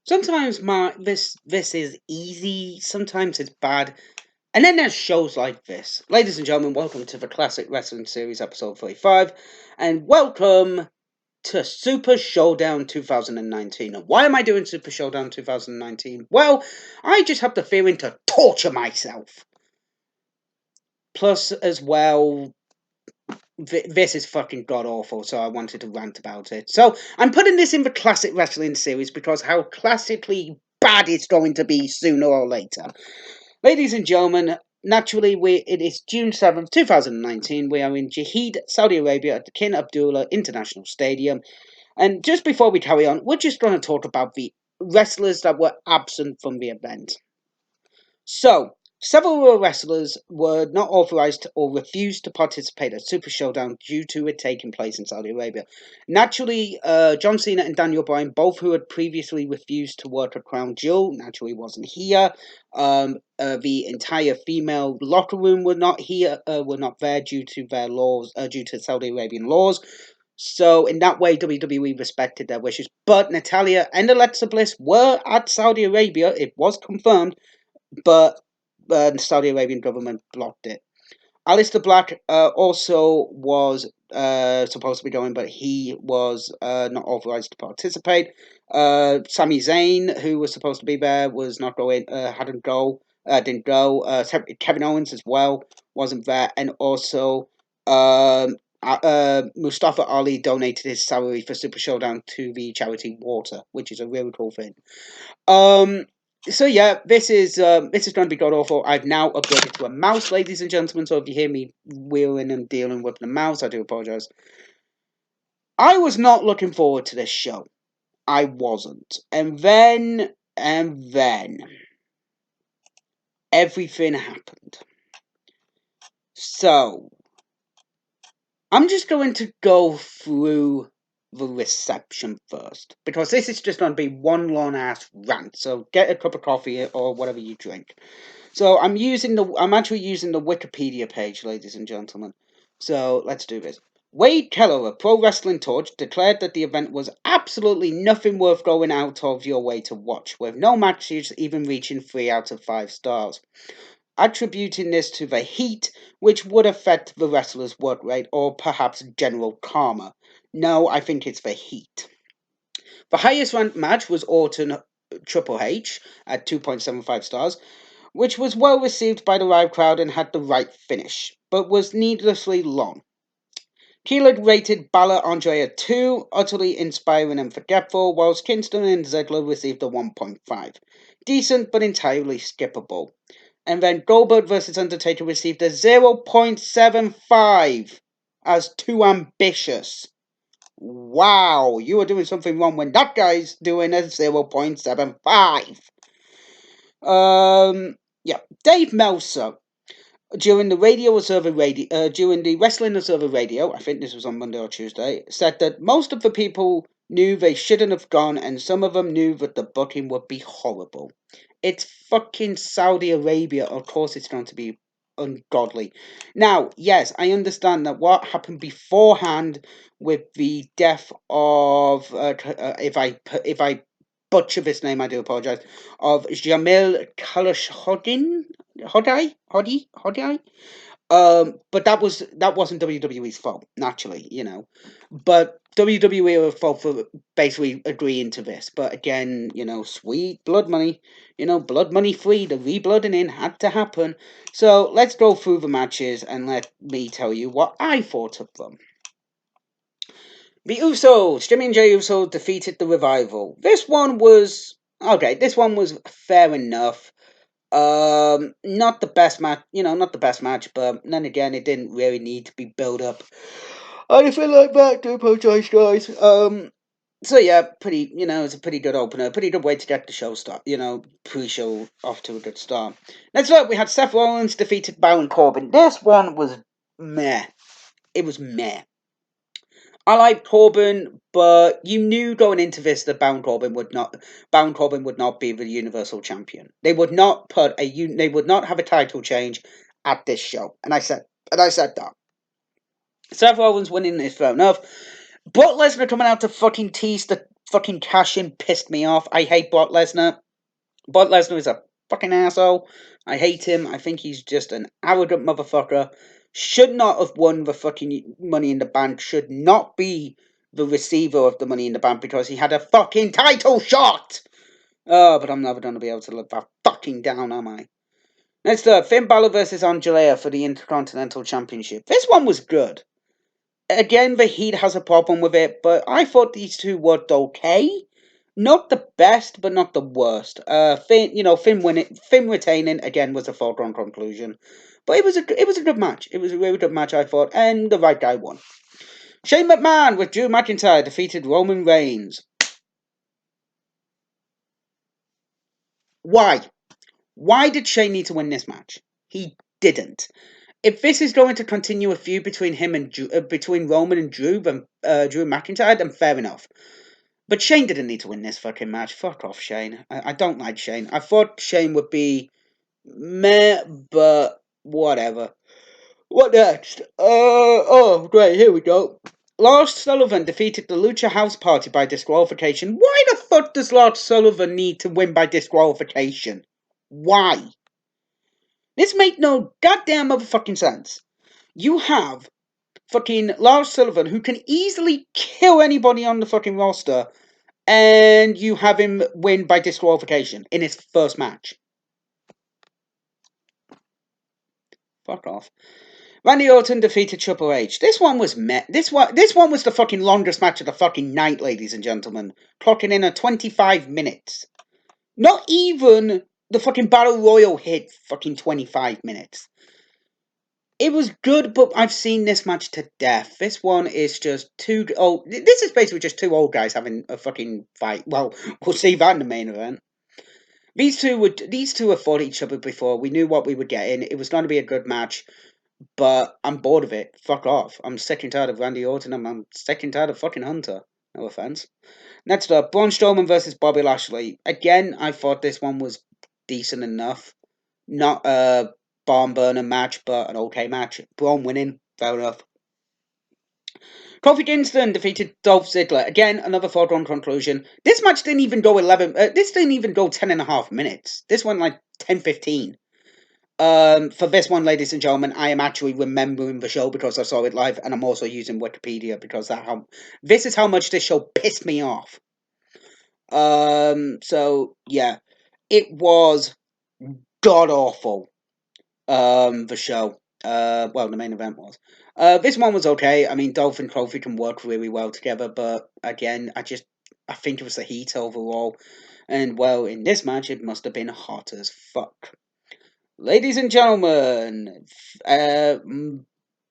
Sometimes this is easy, sometimes it's bad, and then there's shows like this. Ladies and gentlemen, welcome to the Classic Wrestling Series episode 45, and welcome to Super Showdown 2019. And why am I doing Super Showdown 2019? Well, I just have the feeling to torture myself. Plus, as well, this is fucking god awful, so I wanted to rant about it. So I'm putting this in the Classic Wrestling Series because how classically bad it's going to be sooner or later. Ladies and gentlemen, naturally, it is June 7th, 2019. We are in Jahid, Saudi Arabia at the King Abdullah International Stadium. And just before we carry on, we're just going to talk about the wrestlers that were absent from the event. So, several wrestlers were not authorized or refused to participate at Super Showdown due to it taking place in Saudi Arabia. Naturally, John Cena and Daniel Bryan, both who had previously refused to work at Crown Jewel, naturally wasn't here. The entire female locker room were not here, were not there due to their laws, due to Saudi Arabian laws. So in that way, WWE respected their wishes. But Natalya and Alexa Bliss were at Saudi Arabia. It was confirmed, but the Saudi Arabian government blocked it. Aleister Black also was supposed to be going, but he was not authorized to participate. Sami Zayn, who was supposed to be there, was not going. Didn't go. Kevin Owens as well wasn't there, and also Mustafa Ali donated his salary for Super Showdown to the charity Water, which is a really cool thing. Um, so yeah, this is going to be god awful. I've now upgraded to a mouse, ladies and gentlemen. So if you hear me wheeling and dealing with the mouse, I do apologize. I was not looking forward to this show. I wasn't, and then everything happened. So I'm just going to go through the reception first because this is just going to be one long ass rant. So get a cup of coffee or whatever you drink. So I'm actually using the Wikipedia page, ladies and gentlemen. So let's do this. Wade Keller of Pro Wrestling Torch declared that the event was absolutely nothing worth going out of your way to watch, with no matches even reaching 3 out of 5 stars, attributing this to the heat, which would affect the wrestler's work rate or perhaps general karma. No, I think it's the heat. The highest ranked match was Orton Triple H at 2.75 stars, which was well received by the live crowd and had the right finish, but was needlessly long. Keeler rated Balor Andre a 2, utterly inspiring and forgetful, whilst Kingston and Ziggler received a 1.5. Decent but entirely skippable. And then Goldberg vs. Undertaker received a 0.75 as too ambitious. Wow, you are doing something wrong when that guy's doing a 0.75. Yeah, Dave Meltzer during the during the Wrestling Observer Radio, I think this was on Monday or Tuesday, said that most of the people knew they shouldn't have gone, and some of them knew that the booking would be horrible. It's fucking Saudi Arabia. Of course, it's going to be ungodly. Now, yes, I understand that what happened beforehand with the death of if I butcher this name, I do apologize. Of Jamil Khashoggi, Hodai. But that wasn't WWE's fault, naturally, But WWE were fault for basically agreeing to this. But again, sweet blood money, blood money free. The reblooding in had to happen. So let's go through the matches and let me tell you what I thought of them. The Usos, Jimmy and Jey Uso defeated the Revival. This one was okay. This one was fair enough. Not the best match, not the best match, but then again, it didn't really need to be built up. I feel like that. Do apologize, guys. So yeah, it's a pretty good opener, pretty good way to get the show start. Pre-show off to a good start. Next up, we had Seth Rollins defeated Baron Corbin. This one was meh. It was meh. I like Corbin, but you knew going into this that Baron Corbin would not be the Universal Champion. They would not they would not have a title change at this show, and I said that. Seth Rollins winning is fair enough. Brock Lesnar coming out to fucking tease the fucking cash-in pissed me off. I hate Brock Lesnar. Brock Lesnar is a fucking asshole. I hate him. I think he's just an arrogant motherfucker. Should not have won the fucking Money in the Bank. Should not be the receiver of the Money in the Bank because he had a fucking title shot. Oh, but I'm never going to be able to live that fucking down, am I? Next up, Finn Balor versus Angelea for the Intercontinental Championship. This one was good. Again, the Heat has a problem with it, but I thought these two worked okay. Not the best, but not the worst. Finn winning, Finn retaining again was a foregone conclusion, but it was a good match. It was a really good match, I thought, and the right guy won. Shane McMahon with Drew McIntyre defeated Roman Reigns. Why? Why did Shane need to win this match? He didn't. If this is going to continue a feud between him and between Roman and Drew, then Drew McIntyre, then fair enough. But Shane didn't need to win this fucking match. Fuck off, Shane. I don't like Shane. I thought Shane would be meh, but whatever. What next? Oh, great, here we go. Lars Sullivan defeated the Lucha House Party by disqualification. Why the fuck does Lars Sullivan need to win by disqualification? Why? This made no goddamn motherfucking sense. You have fucking Lars Sullivan who can easily kill anybody on the fucking roster, and you have him win by disqualification in his first match. Fuck off. Randy Orton defeated Triple H. This one was This one was the fucking longest match of the fucking night, ladies and gentlemen. Clocking in at 25 minutes. Not even the fucking Battle Royal hit fucking 25 minutes. It was good, but I've seen this match to death. This one is just two old. This is basically just two old guys having a fucking fight. Well, we'll see that in the main event. These two have fought each other before. We knew what we were getting. It was going to be a good match, but I'm bored of it. Fuck off. I'm sick and tired of Randy Orton. I'm sick and tired of fucking Hunter. No offense. Next up, Braun Strowman versus Bobby Lashley. Again, I thought this one was decent enough. Not a barn burner match, but an okay match. Braun winning, fair enough. Kofi Kingston defeated Dolph Ziggler. Again, another foregone conclusion. This match didn't even go 11. This didn't even go 10.5 minutes. This one like 10:15. For this one, ladies and gentlemen, I am actually remembering the show because I saw it live, and I'm also using Wikipedia because this is how much this show pissed me off. So yeah, it was god awful. The show. Well, the main event was. This one was okay. I mean, Dolph and Kofi can work really well together, but again, I think it was the heat overall. And well, in this match, it must have been hot as fuck. Ladies and gentlemen,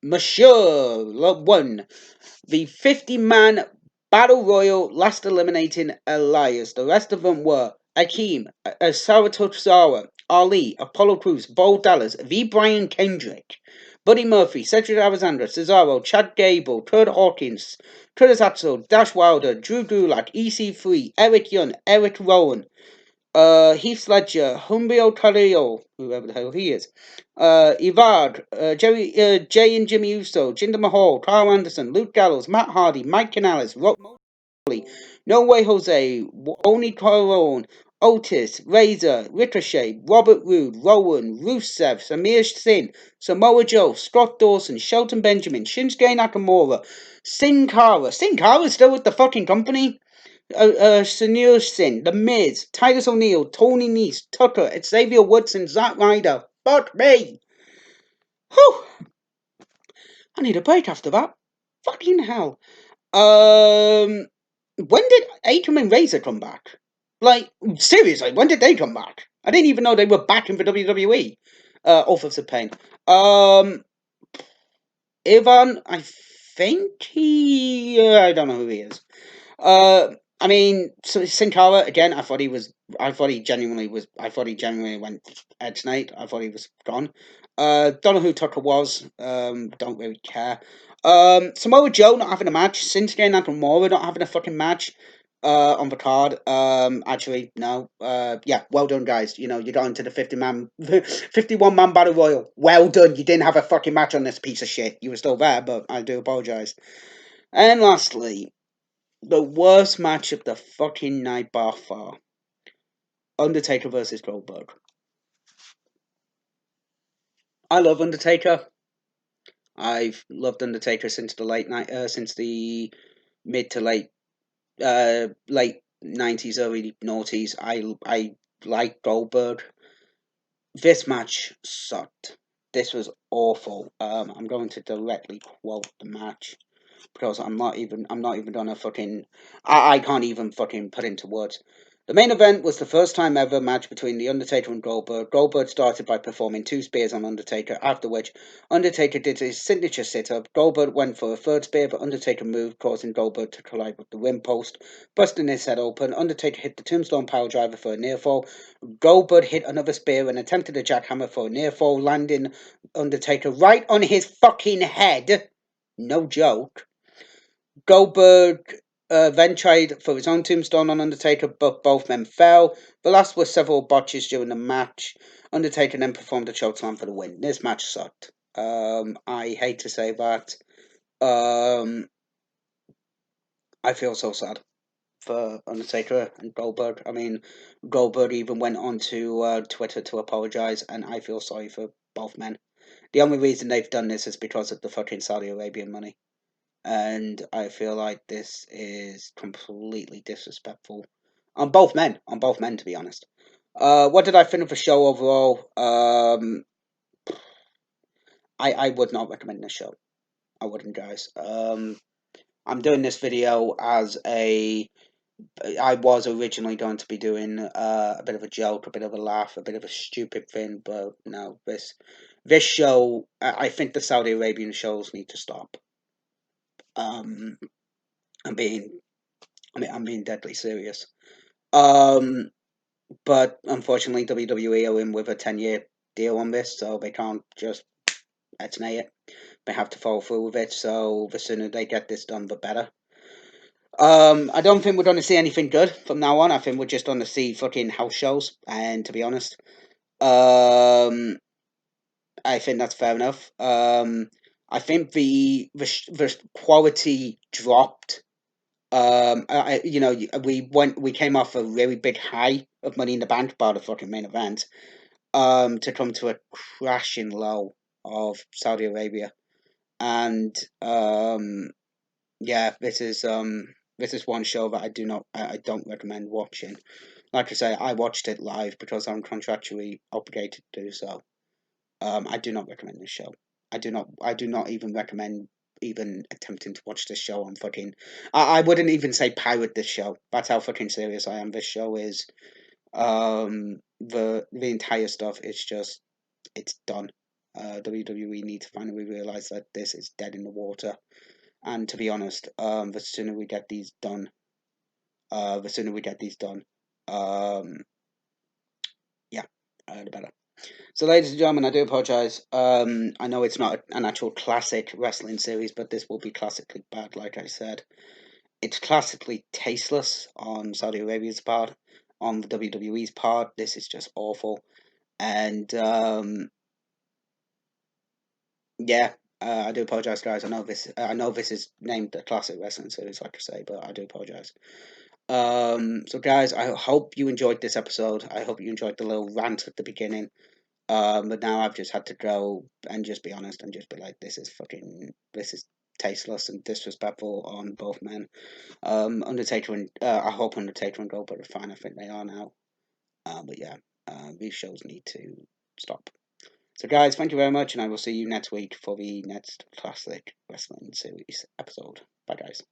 Monsieur won the 50-man Battle Royal, last eliminating Elias. The rest of them were Akeem, Saratosawa, Ali, Apollo Crews, Bo Dallas, V. Brian Kendrick, Buddy Murphy, Cedric Alexander, Cesaro, Chad Gable, Kurt Hawkins, Curtis Axel, Dash Wilder, Drew Gulak, EC3, Eric Young, Eric Rowan, Heath Ledger, Humbio Carrillo, whoever the hell he is, Ivad, Jay and Jimmy Uso, Jinder Mahal, Carl Anderson, Luke Gallows, Matt Hardy, Mike Canales, Rock No Way Jose, Oni Corone, Otis, Razor, Ricochet, Robert Roode, Rowan, Rusev, Samir Sin, Samoa Joe, Scott Dawson, Shelton Benjamin, Shinsuke Nakamura, Sin Cara. Sin Cara's still with the fucking company? Sunil Sin, The Miz, Titus O'Neil, Tony Nese, Tucker, Xavier Woods, and Zack Ryder. Fuck me! Whew! I need a break after that. Fucking hell. When did Akam and Razor come back? Like, seriously, when did they come back? I didn't even know they were back in the WWE. Authors of Pain. Ivan, I think I don't know who he is. I mean, so Sin Cara again. I thought he genuinely went Edge Night. I thought he was gone. Don't know who Tucker was. Don't really care. Samoa Joe not having a match. Shinsuke Nakamura not having a fucking match. On the card. Actually, no. Yeah, well done, guys. You know, you got into the 51-man battle royal. Well done. You didn't have a fucking match on this piece of shit. You were still there, but I do apologize. And lastly, The worst match of the fucking night by far. Undertaker versus Goldberg. I love Undertaker. I've loved Undertaker since the since the mid to late 90s, early noughties. I like Goldberg. This match sucked. This was awful. I'm going to directly quote the match because I'm not even gonna fucking I can't even fucking put into words. The main event was the first time ever match between The Undertaker and Goldberg. Goldberg started by performing two spears on Undertaker, after which Undertaker did his signature sit-up. Goldberg went for a third spear, but Undertaker moved, causing Goldberg to collide with the ring post, busting his head open. Undertaker hit the Tombstone Piledriver for a near fall. Goldberg hit another spear and attempted a jackhammer for a near fall, landing Undertaker right on his fucking head. No joke. Goldberg then tried for his own tombstone on Undertaker, but both men fell. The last were several botches during the match. Undertaker then performed a chokeslam for the win. This match sucked. I hate to say that. Um, I feel so sad for Undertaker and Goldberg. I mean, Goldberg even went on to Twitter to apologize, and I feel sorry for both men. The only reason they've done this is because of the fucking Saudi Arabian money. And I feel like this is completely disrespectful on both men, to be honest. What did I think of the show overall? I would not recommend this show. I wouldn't, guys. I'm doing this video as I was originally going to be doing a bit of a joke, a bit of a laugh, a bit of a stupid thing, but no, this show, I think the Saudi Arabian shows need to stop. Um, I'm being I'm being deadly serious. Um, but unfortunately, WWE are in with a 10-year deal on this, so they can't just etonate it. They have to follow through with it. So the sooner they get this done, the better. I don't think we're going to see anything good from now on. I think we're just going to see fucking house shows. And to be honest, um, I think that's fair enough. I think the quality dropped. We came off a really big high of Money in the Bank, bar the fucking main event, to come to a crashing low of Saudi Arabia, and yeah, this is one show that I don't recommend watching. Like I say, I watched it live because I'm contractually obligated to do so. I do not recommend this show. I do not even recommend even attempting to watch this show on fucking. I wouldn't even say pirate this show. That's how fucking serious I am. This show is the entire stuff is just it's done. WWE need to finally realize that this is dead in the water. And to be honest, the sooner we get these done, the sooner we get these done, um, yeah, the better. So, ladies and gentlemen, I do apologise. I know it's not an actual classic wrestling series, but this will be classically bad, like I said. It's classically tasteless on Saudi Arabia's part, on the WWE's part. This is just awful. And yeah, I do apologise, guys. I know this is named a classic wrestling series, like I say, but I do apologise. So guys, I hope you enjoyed this episode. I hope you enjoyed the little rant at the beginning. But now I've just had to go and just be honest and just be like, this is tasteless and disrespectful on both men. Undertaker and I hope Undertaker and Goldberg are fine. I think they are now. But yeah, these shows need to stop. So guys, thank you very much, and I will see you next week for the next classic wrestling series episode. Bye guys.